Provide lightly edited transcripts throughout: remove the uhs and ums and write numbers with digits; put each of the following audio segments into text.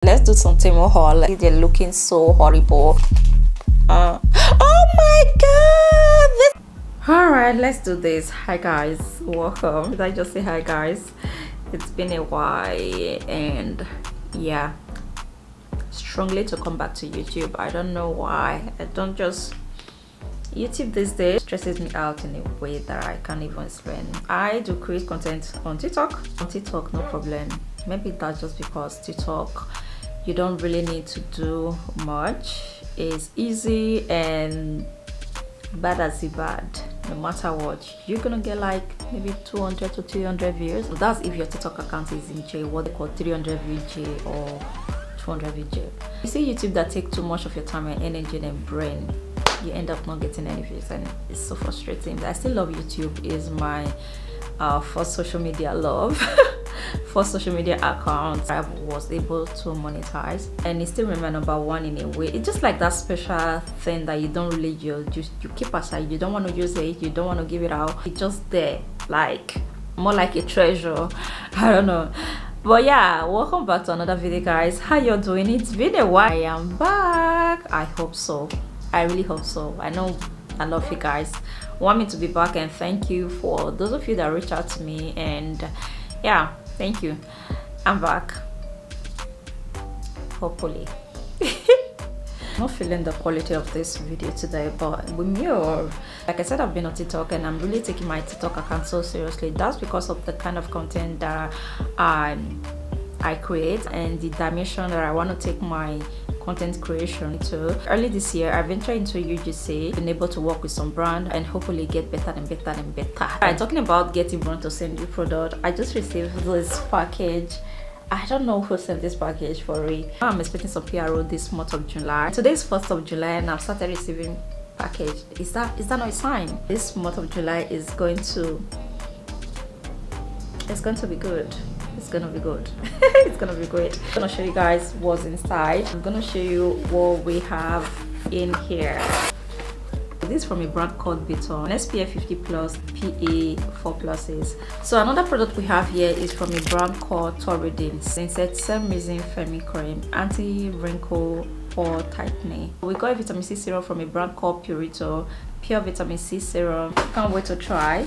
Let's do some Temu haul. They're looking so horrible. Oh my god! Alright, let's do this. Hi guys, welcome. Did I just say hi guys? It's been a while, and yeah, strongly to come back to YouTube. I don't know why. I don't just YouTube these days stresses me out in a way that I can't even explain. I do create content on TikTok. On TikTok, no problem. Maybe that's just because TikTok, you don't really need to do much. It's easy and bad as it bad. No matter what, you're gonna get like maybe 200 to 300 views. So that's if your TikTok account is in J, what they call 300 VJ or 200 VJ. You see YouTube that take too much of your time and energy and brain, you end up not getting any views, and it's so frustrating. I still love YouTube. Is my first social media love. First social media account I was able to monetize, and it still remains number one in a way. It's just like that special thing that you don't really use, just you keep aside. You don't want to use it, you don't want to give it out. It's just there, like more like a treasure. I don't know. But yeah, welcome back to another video guys. How you doing? It's been a while. I am back. I hope so. I really hope so. I know I love you guys, want me to be back, and thank you for those of you that reach out to me. And yeah, thank you. I'm back, hopefully. I'm not feeling the quality of this video today, but with me, or like I said, I've been on TikTok and I'm really taking my TikTok account so seriously. That's because of the kind of content that I create and the dimension that I want to take my content creation to. Early this year, I ventured into UGC, been able to work with some brand and hopefully get better and better and better. Alright, talking about getting brand to send you product, I just received this package. I don't know who sent this package for me. I'm expecting some PRO this month of July. Today is 1st of July and I've started receiving package. Is that not a sign? This month of July is going to be good. It's gonna be good. It's gonna be great. I'm gonna show you guys what's inside. I'm gonna show you what we have in here. This is from a brand called Beton, an SPF 50 plus PA 4 pluses. So another product we have here is from a brand called Torridin. Insert Cell-Missing Femi Cream, anti-wrinkle pore tightening. We got a vitamin C serum from a brand called Purito, pure vitamin C serum. Can't wait to try.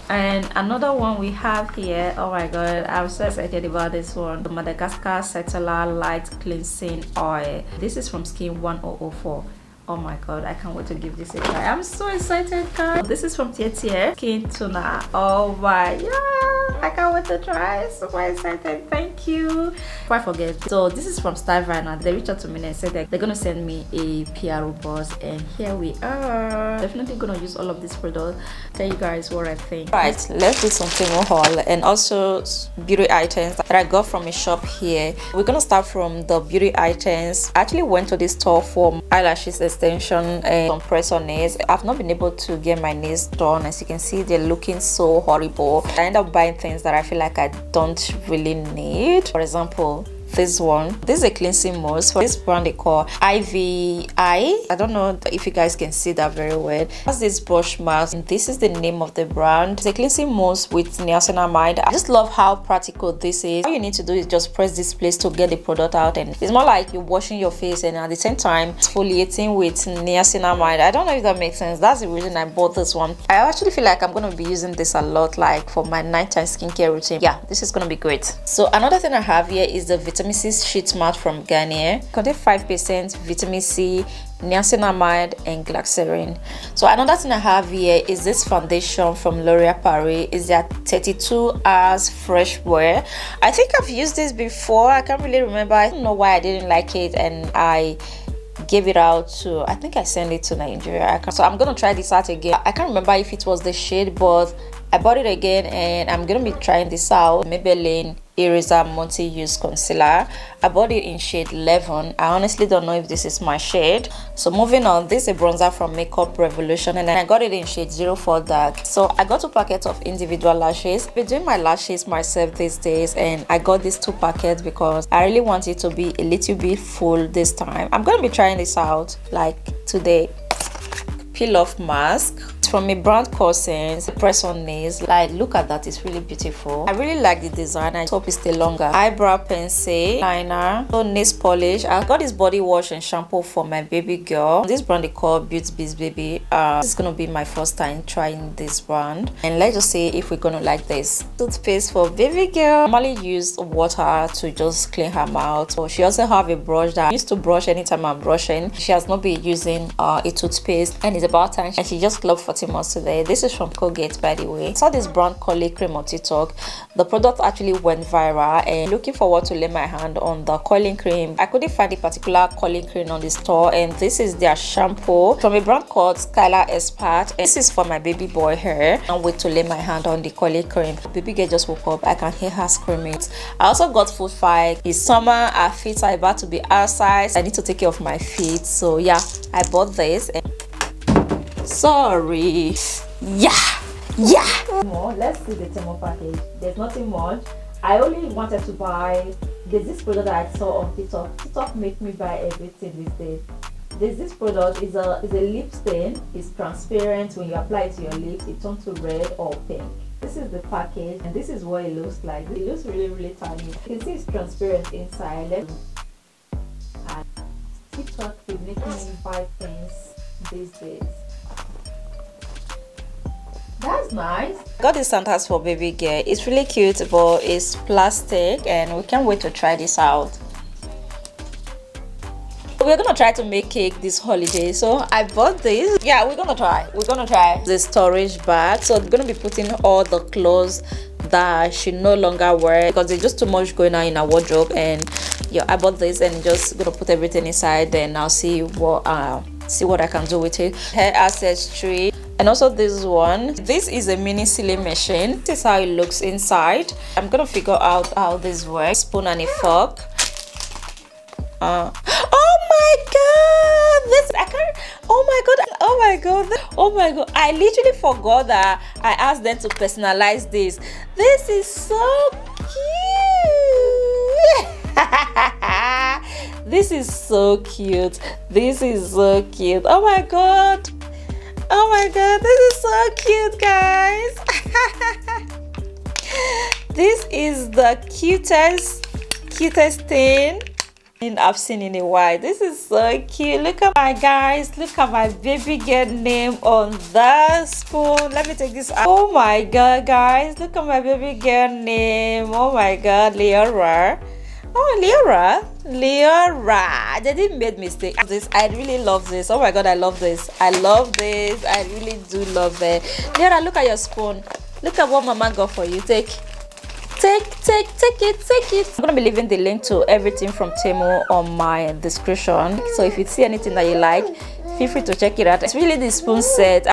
And another one we have here, oh my god, I'm so excited about this one, the Madagascar Cellular Light Cleansing Oil. This is from Skin 1004. Oh my god, I can't wait to give this a try. I'm so excited guys. This is from Tietie Skin Toner. Oh my god, I can't wait to try. Super excited. Thank you. Before I forget, so this is from Stylevana. They reached out to me and said that they're gonna send me a PRO box, and here we are. Definitely gonna use all of this product. Tell you guys what I think. Right, let's do something more haul and also beauty items that I got from a shop here. We're gonna start from the beauty items. I actually went to this store for eyelashes extension and some press on nails. I've not been able to get my nails done. As you can see, they're looking so horrible. I end up buying things that I feel like I don't really need. For example, this one. This is a cleansing mousse for this brand they call IVI. I don't know if you guys can see that very well. It has this brush mark, and this is the name of the brand. It's a cleansing mousse with niacinamide. I just love how practical this is. All you need to do is just press this place to get the product out, and it's more like you're washing your face and at the same time exfoliating with niacinamide. I don't know if that makes sense. That's the reason I bought this one. I actually feel like I'm going to be using this a lot, like for my nighttime skincare routine. Yeah, this is going to be great. So another thing I have here is the vitamin C sheet mask from Garnier. Contain 5% vitamin C, niacinamide and glycerin. So another thing I have here is this foundation from L'Oreal Paris. Is that 32 hours fresh wear. I think I've used this before. I can't really remember. I don't know why I didn't like it, and I gave it out to, I think I sent it to Nigeria. So I'm gonna try this out again. I can't remember if it was the shade, but I bought it again and I'm gonna be trying this out. Maybelline Eraser multi-use concealer. I bought it in shade 11. I honestly don't know if this is my shade. So moving on, this is a bronzer from Makeup Revolution, and I got it in shade 04 dark. So I got 2 packets of individual lashes. I've been doing my lashes myself these days, and I got these 2 packets because I really want it to be a little bit full this time. I'm gonna be trying this out like today. Peel off mask from a brand called Sense. Press on nails. Like, look at that, it's really beautiful. I really like the design. I hope it stay longer. Eyebrow pencil, liner, so nail polish. I got this body wash and shampoo for my baby girl. This brand they call Beauty Biz Baby. This is gonna be my first time trying this brand, and let's just see if we're gonna like this. Toothpaste for baby girl. I normally use water to just clean her mouth. So she also have a brush that I used to brush anytime I'm brushing. She has not been using a toothpaste, and it's about time, and she just clocked 40 months today. This is from Colgate, by the way. I saw this brand called Cream on TikTok. The product actually went viral, and looking forward to lay my hand on the coiling cream. I couldn't find a particular coiling cream on the store, and this is their shampoo from a brand called Skylar Expert, and this is for my baby boy hair. I can't wait to lay my hand on the coiling cream. Baby girl just woke up. I can hear her screaming. I also got foot fight. It's summer, our feet are about to be outside. I need to take care of my feet, so yeah, I bought this. And sorry, yeah. Let's see the Temu package. There's nothing much. I only wanted to buy. There's this product that I saw on TikTok. TikTok make me buy everything these days. There's this product is a lip stain. It's transparent. When you apply it to your lips, it turns to red or pink. This is the package, and this is what it looks like. It looks really tiny. You can see it's transparent inside. And TikTok is making me buy things these days. That's nice. Got this sandals for baby girl. It's really cute, but it's plastic, and we can't wait to try this out. We're gonna try to make cake this holiday, so I bought this. Yeah, we're gonna try the storage bag. So I'm gonna be putting all the clothes that she no longer wear because there's just too much going on in our wardrobe. And yeah, I bought this, and just gonna put everything inside. Then I'll see what I can do with it. Hair accessory. And also this one. This is a mini sewing machine. This is how it looks inside. I'm gonna figure out how this works. Spoon and a fork. Oh my god, this I can't. Oh my god, I literally forgot that I asked them to personalize this. This is so cute. This is so cute. Oh my god, this is so cute, guys. This is the cutest thing I've seen in a while. This is so cute. Look at my guys. Look at my baby girl name on the spoon. Let me take this out. Oh my god, guys. Look at my baby girl name. Oh my god, Leora. Oh, Leora. They didn't make mistake. This, I really love this. Oh my god, I love this. I really do love it. Leora, look at your spoon. Look at what mama got for you. Take it. I'm gonna be leaving the link to everything from Temu on my description, so if you see anything that you like, feel free to check it out. It's really the spoon set.